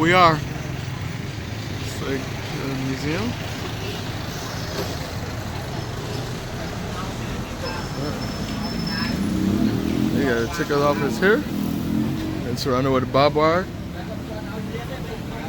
we are. It's like a museum. They got a ticket office here. And surrounded with barbed wire.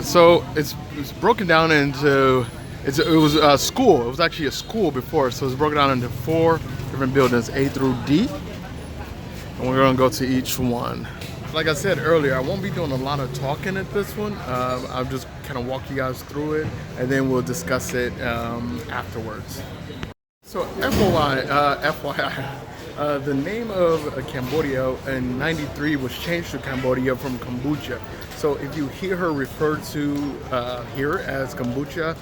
So it's broken down into, it was a school. It was actually a school before. So it's broken down into 4 different buildings, A through D. And we're gonna go to each one. Like I said earlier, I won't be doing a lot of talking at this one. I'll just kind of walk you guys through it, and then we'll discuss it afterwards. So FYI, the name of Cambodia in '93 was changed to Cambodia from Kombucha. So if you hear her referred to here as Kombucha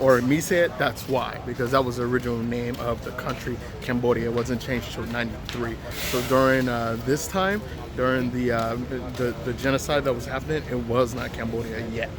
or Mise, that's why, because that was the original name of the country, Cambodia. It wasn't changed till '93. So during this time, during the genocide that was happening, it was not Cambodia yet.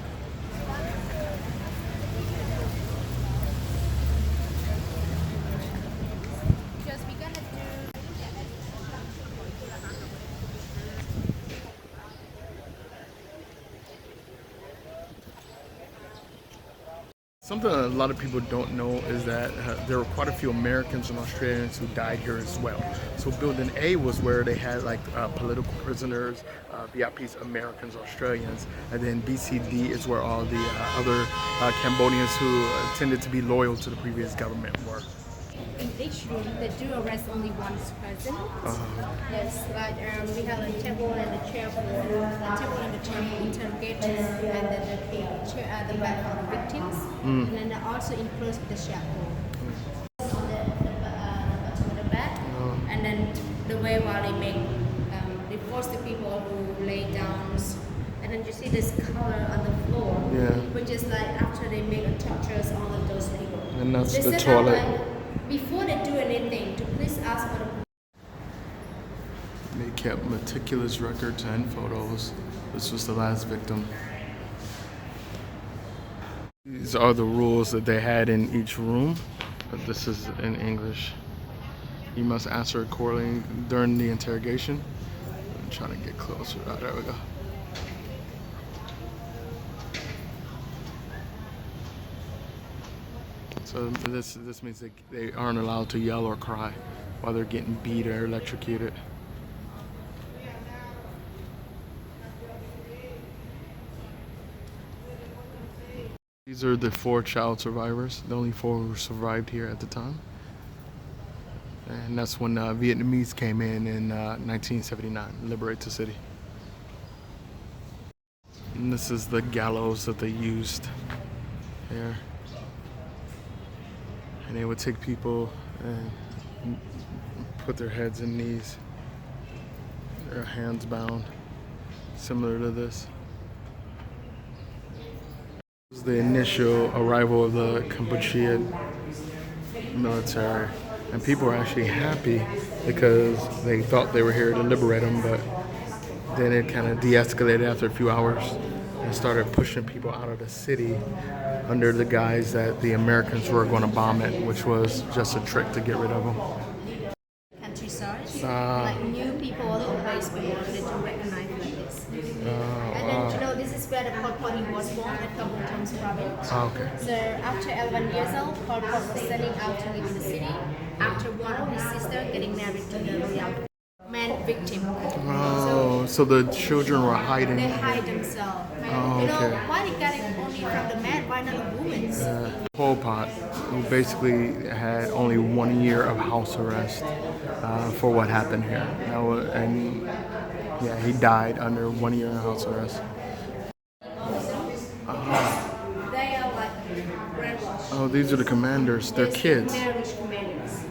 Something a lot of people don't know is that there were quite a few Americans and Australians who died here as well. So building A was where they had like political prisoners, VIPs, Americans, Australians, and then BCD is where all the other Cambodians who tended to be loyal to the previous government were. In each room, they do arrest only one person. Yes, like we have a table and a chair for the table and the chair for interrogators, and then the bed for the victims, and then they also enclosed with the shackle on the bottom of the bed, and then the way while they force the people who lay down, and then you see this color on the floor, which is like after they make a tortures all of those people. And that's the toilet. Before they do anything, to please ask for the. They kept meticulous records and photos. This was the last victim. These are the rules that they had in each room, but this is in English. You must answer accordingly during the interrogation. I'm trying to get closer. Oh, there we go. So this means they aren't allowed to yell or cry while they're getting beat or electrocuted. These are the 4 child survivors, the only 4 who survived here at the time. And that's when Vietnamese came in 1979, liberate the city. And this is the gallows that they used here. And they would take people and put their heads and knees, their hands bound, similar to this. This is the initial arrival of the Cambodian military. And people were actually happy because they thought they were here to liberate them, but then it kind of de-escalated after a few hours and started pushing people out of the city under the guise that the Americans were going to bomb it, which was just a trick to get rid of them. Countryside, like new people always be wanted to recognize like this. And then you know this is where the Pol Pot was born at Phnom Penh province. Okay. So after 11 years old, Pol Pot was sending out to live in the city. After one of his sisters getting married to the real man victim. So the children were hiding. They hide themselves. You know, why they got it only from the man, why not the women? Pol Pot, who basically had only 1 year of house arrest for what happened here. And yeah, he died under 1 year of house arrest. They are like brainwashed. Oh, these are the commanders. They're kids. Marriage commanders.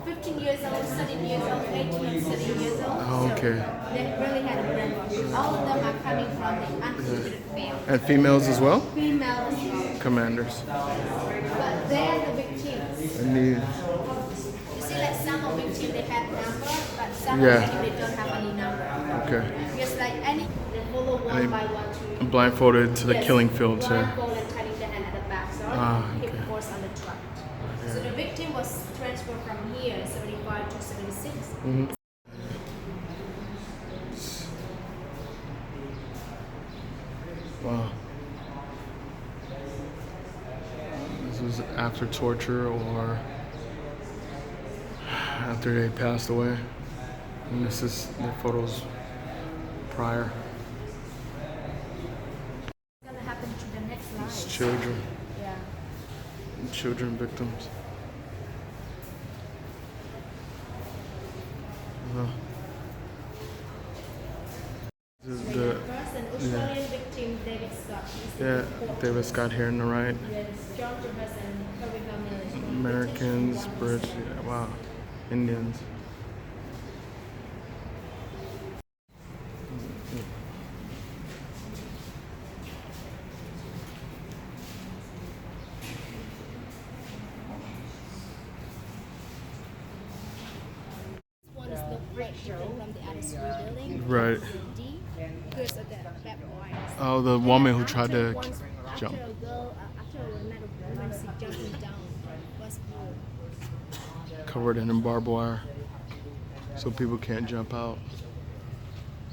15 years old, 17 years old, 18 and 17 years old. Oh, okay. So they really had a brainwash. All of them are coming from the uneducated field. And females as well? Females as well. Commanders. But they're the victims. And the, You see, like some of victims they have number, but some of victims they don't have any number. okay. Because like any, they follow one by one to Blindfolded to the killing field. blindfolded, tying the hand at the back, so keep force on the truck. So the victim was transferred from here, 75 to 76. Wow. This was after torture or after they passed away. And this is the photos prior. What's gonna happen to the next It's life? children. Yeah. Children victims. This is So the first, an Australian victim, David Scott. He's the reporter. David Scott here on the right. Yes, John Jefferson and Harvey Mills. Americans, British, wow, Indians. One is the quite different from the other three buildings. Right. D, because of the barbed wires. Oh, the woman who tried to jump. After a girl, after a man of woman, she jumping down was blue. Covered in barbed wire, so people can't jump out.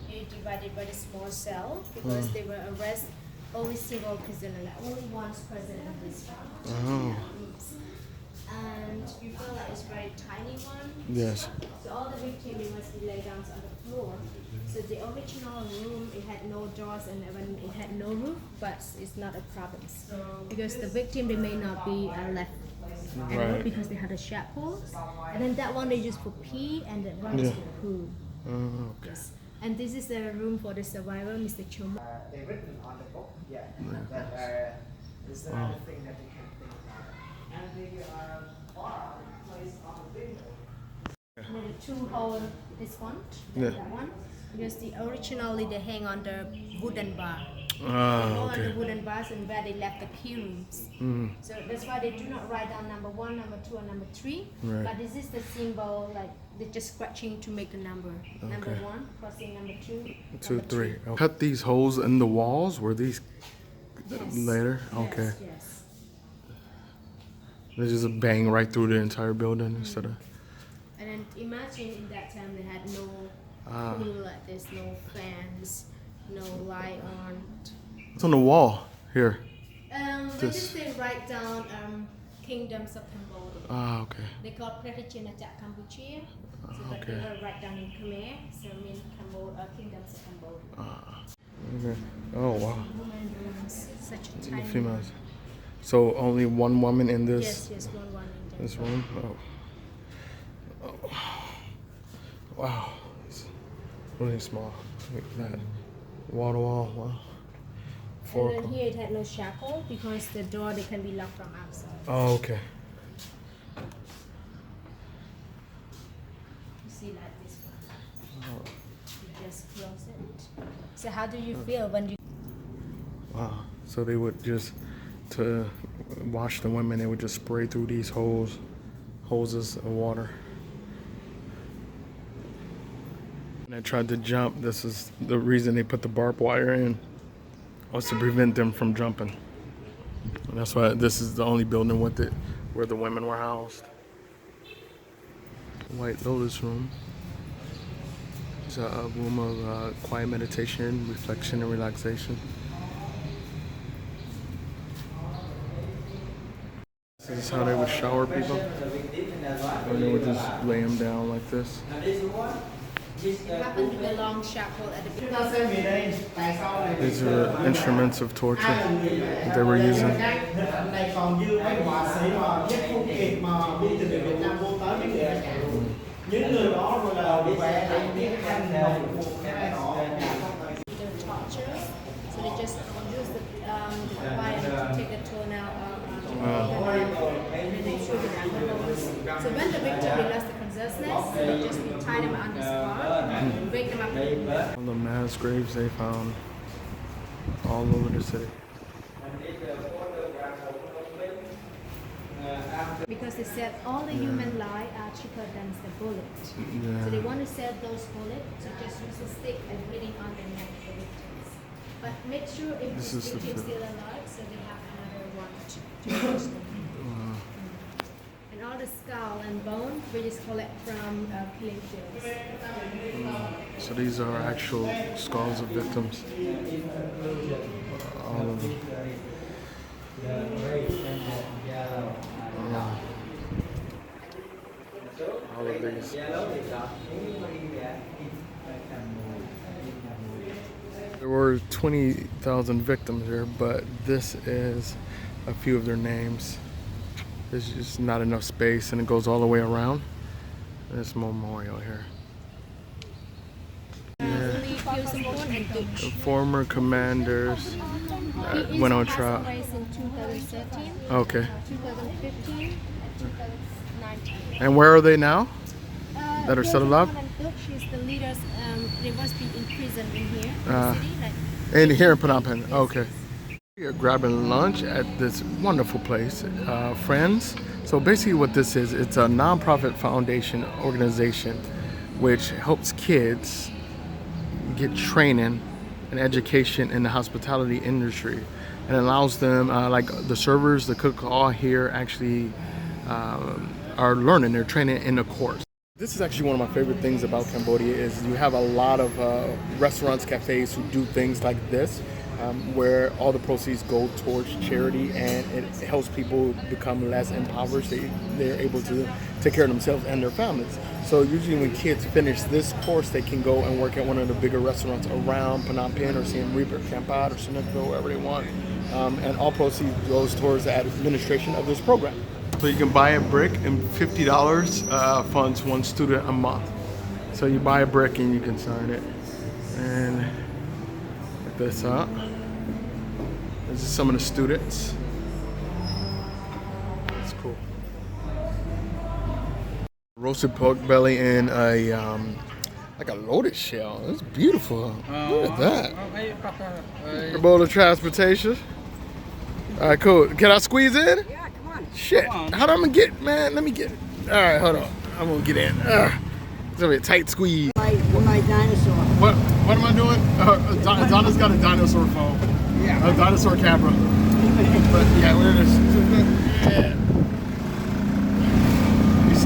They divided by the small cell because they were arrest only single prisoner, like only one person in this one. Oh, And you feel like it's very tiny one. yes. So all the victims they must be laid down on the floor. So the original room it had no doors and even it had no roof, but it's not a problem because the victim they may not be left alone Right. because they had a shackles, and then that one they use for pee and that one is Yeah. for poo. Oh, okay. Yes. And this is the room for the survivor, Mr. Choma. They written on the book, yeah. That is another thing that you can think about. And the bar placed on the window. And then the two hole this one, Yeah. that one, because the originally they hang on the wooden bar. Ah, All on okay. the wooden bars and where they left the key rooms. So that's why they do not write down number 1, number 2, and number 3. Right. But this is the symbol, like they're just scratching to make a number. Number Okay. 1, crossing number 2, 2, number 3. Cut these holes in the walls. Were these Yes. later? Okay. Yes, yes. They just bang right through the entire building instead of. And then imagine in that time they had no pool like this, no fans, no light on. It's on the wall here. They just say write down kingdoms of Cambodia. Ah, okay. They call Pratichinachak Cambodia. So but okay. they were write down in Khmer, so mean kingdoms of Cambodia. Okay. Oh wow. Women rooms, such a The tiny. females. So only one woman in this Yes, yes, one in this room. Oh. Wow. It's really small. Look at that. Wall to wall. Wow. And then here it had no shackle because the door they can be locked from outside. Oh, okay. You see like this one. You just close it. So how do you feel when you? Wow. So they would just to wash the women. They would just spray through these hoses of water. And they tried to jump. This is the reason they put the barbed wire in, was to prevent them from jumping. And that's why this is the only building with it where the women were housed. White Lotus room. It's a room of quiet meditation, reflection, and relaxation. This is how they would shower people. And they would just lay them down like this. What happened with the long shackle at the beginning? These are instruments of torture that they were using. Này còn dư mấy họa sĩ mà viết không kịp mà đi từ Việt Nam vô tới mới về. Những người đó rồi là vẽ lại viết tranh đồng phục này nọ. The torture, so they just use the fire to take the tone out and then they show the animals. So when the victim they lost the consciousness, they just tie them on the spot and wake them up. All the mass graves they found all over the city. Because they said all the human life are cheaper than the bullet. Yeah. So they want to sell those bullets to just use a stick and hitting on the neck of the victims. But make sure if This the is the victim is film. still alive, so they have another one to watch them. And all the skull and bone we just collect from killing fields. So these are actual skulls of victims. Cambodians. There were 20,000 victims here, but this is a few of their names. There's just not enough space, and it goes all the way around. This memorial here. The former commanders went on trial. In 2013, Okay. 2015, 2019. And where are they now? That are still alive? She's the leaders. They must be in prison in here, in the city. And here in Phnom Penh. Okay. We are grabbing lunch at this wonderful place, Friends. So basically what this is, it's a nonprofit foundation organization which helps kids get training and education in the hospitality industry, and allows them, like the servers, the cook, all here actually are learning, they're training in the course. This is actually one of my favorite things about Cambodia is you have a lot of restaurants, cafes who do things like this, where all the proceeds go towards charity, and it helps people become less impoverished. They're able to take care of themselves and their families. So usually when kids finish this course, they can go and work at one of the bigger restaurants around Phnom Penh or Siem Reap or Kampot or Sihanoukville, wherever they want. And all proceeds goes towards the administration of this program. So you can buy a brick, and $50 funds one student a month. So you buy a brick and you can sign it. And look this up. This is some of the students. That's cool. Roasted pork belly in a like a lotus shell. It's beautiful. Look at that. A bowl of transportation. All right, cool. Can I squeeze in? Yeah, come on. Shit. How do I get, man? Let me get it. All right, hold on. I'm gonna get in. It's gonna be a tight squeeze. My dinosaur. What am I doing? Donna's got a dinosaur phone. Yeah. A dinosaur camera. But yeah, we're just. Yeah.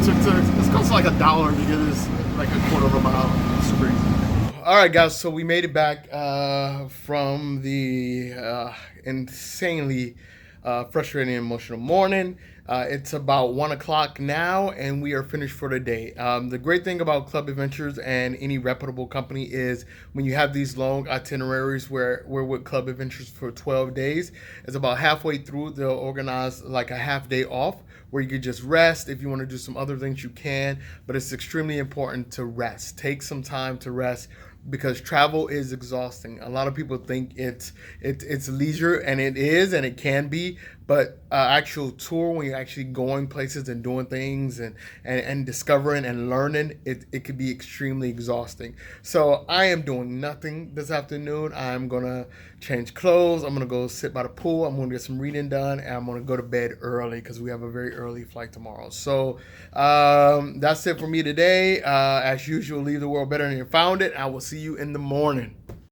This costs like $1 to get this like a quarter of a mile. It's crazy. All right, guys. So we made it back from the insanely frustrating and emotional morning. It's about 1 o'clock now, and we are finished for the day. The great thing about Club Adventures and any reputable company is when you have these long itineraries where we're with Club Adventures for 12 days, it's about halfway through, they'll organize like a half day off where you could just rest. If you want to do some other things, you can, but it's extremely important to rest. Take some time to rest, because travel is exhausting. A lot of people think it's leisure, and it is, and it can be, but actual tour, when you're actually going places and doing things and discovering and learning, it could be extremely exhausting. So I am doing nothing this afternoon. I'm gonna change clothes. I'm gonna go sit by the pool. I'm gonna get some reading done, and I'm gonna go to bed early because we have a very early flight tomorrow. So that's it for me today. As usual, leave the world better than you found it. I will see you in the morning.